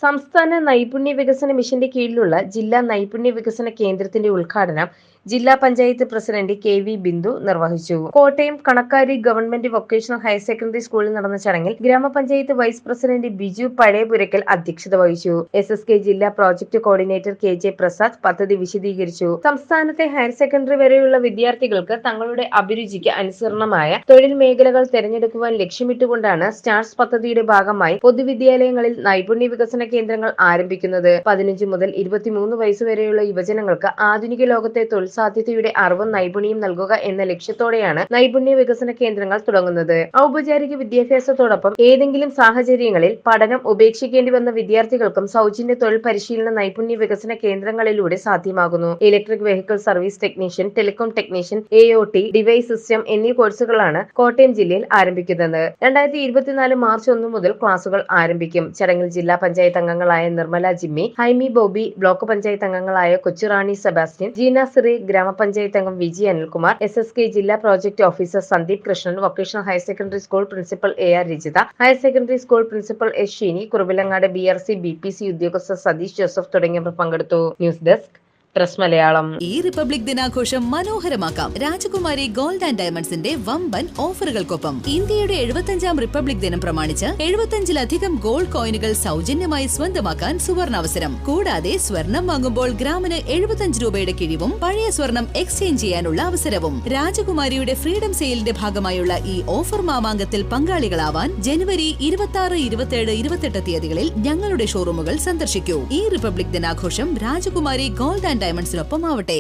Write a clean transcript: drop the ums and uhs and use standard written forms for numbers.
സംസ്ഥാന നൈപുണ്യ വികസന മിഷന്റെ കീഴിലുള്ള ജില്ലാ നൈപുണ്യ വികസന കേന്ദ്രത്തിന്റെ ഉദ്ഘാടനം ജില്ലാ പഞ്ചായത്ത് പ്രസിഡന്റ് കെ.വി. ബിന്ദു നിർവഹിച്ചു. Kottayam Kanakkari government vocational higher secondary സ്കൂളിൽ നടന്ന ചടങ്ങിൽ ഗ്രാമപഞ്ചായത്ത് വൈസ് പ്രസിഡന്റ് ബിജു പഴയപുരയ്ക്കൽ അധ്യക്ഷത വഹിച്ചു. SSK ജില്ലാ പ്രോജക്ട് കോർഡിനേറ്റർ KJ പ്രസാദ് പദ്ധതി വിശദീകരിച്ചു. സംസ്ഥാനത്തെ ഹയർ സെക്കൻഡറി വരെയുള്ള വിദ്യാർത്ഥികൾക്ക് തങ്ങളുടെ അഭിരുചിക്ക് അനുസരണമായ തൊഴിൽ മേഖലകൾ തെരഞ്ഞെടുക്കുവാൻ ലക്ഷ്യമിട്ടുകൊണ്ടാണ് സ്റ്റാർസ് പദ്ധതിയുടെ ഭാഗമായി പൊതുവിദ്യാലയങ്ങളിൽ നൈപുണ്യ വികസന കേന്ദ്രങ്ങൾ ആരംഭിക്കുന്നത്. 15 മുതൽ 23 വയസ്സുവരെയുള്ള യുവജനങ്ങൾക്ക് ആധുനിക ലോകത്തെ തൊഴിൽ സാധ്യതയുടെ അറിവും നൈപുണ്യം നൽകുക എന്ന ലക്ഷ്യത്തോടെയാണ് നൈപുണ്യ വികസന കേന്ദ്രങ്ങൾ തുടങ്ങുന്നത്. ഔപചാരിക വിദ്യാഭ്യാസത്തോടൊപ്പം ഏതെങ്കിലും സാഹചര്യങ്ങളിൽ പഠനം ഉപേക്ഷിക്കേണ്ടി വന്ന വിദ്യാർത്ഥികൾക്കും സൗജന്യ തൊഴിൽ പരിശീലന നൈപുണ്യ വികസന കേന്ദ്രങ്ങളിലൂടെ സാധ്യമാകുന്നു. Electric vehicle service technician, telecom technician, AOT, device system എന്നീ കോഴ്സുകളാണ് കോട്ടയം ജില്ലയിൽ ആരംഭിക്കുന്നത്. 2024 മാർച്ച് 1 മുതൽ ക്ലാസുകൾ ആരംഭിക്കും. ചടങ്ങിൽ ജില്ലാ പഞ്ചായത്ത് അംഗങ്ങളായ നിർമ്മല ജിമ്മി, ഹൈമി ബോബി, ബ്ലോക്ക് പഞ്ചായത്ത് അംഗങ്ങളായ കൊച്ചുറാണി സെബാസ്റ്റ്യൻ, ജീന സിറി, ഗ്രാമപഞ്ചായത്ത് അംഗം വിജി അനിൽകുമാർ, SSK ജില്ലാ project officer Sandeep Krishnan, vocational higher secondary school principal AR Rajitha, higher secondary school principal S Sheeni, Kuravilangad BRC BPC ഉദ്യോഗസ്ഥർ സതീഷ് ജോസഫ് തുടങ്ങിയവർ പങ്കെടുത്തു. News desk press Malayalam. ഈ റിപ്പബ്ലിക് ദിനാഘോഷം മനോഹരമാക്കാം രാജകുമാരി ഗോൾഡ് ആൻഡ് ഡയമണ്ട്സിന്റെ വമ്പൻ ഓഫറുകൾക്കൊപ്പം. ഇന്ത്യയുടെ 75ാം റിപ്പബ്ലിക് ദിനം പ്രമാണിച്ച് 75ലധികം ഗോൾഡ് കോയിനുകൾ സൗജന്യമായി സ്വന്തമാക്കാൻ സുവർണാവസരം. കൂടാതെ സ്വർണം വാങ്ങുമ്പോൾ ഗ്രാമിന് 75 രൂപയുടെ കിഴിവും പഴയ സ്വർണം എക്സ്ചേഞ്ച് ചെയ്യാനുള്ള അവസരവും. രാജകുമാരിയുടെ ഫ്രീഡം സെയിലിന്റെ ഭാഗമായുള്ള ഈ ഓഫർ മാമാങ്കത്തിൽ പങ്കാളികളാവാൻ ജനുവരി 26, 27, 28 തീയതികളിൽ ഞങ്ങളുടെ ഷോറൂമുകൾ സന്ദർശിക്കൂ. ഈ റിപ്പബ്ലിക് ദിനാഘോഷം രാജകുമാരി ഗോൾഡ് ആൻഡ് ഡയമണ്ട്സിനൊപ്പം ആവട്ടെ.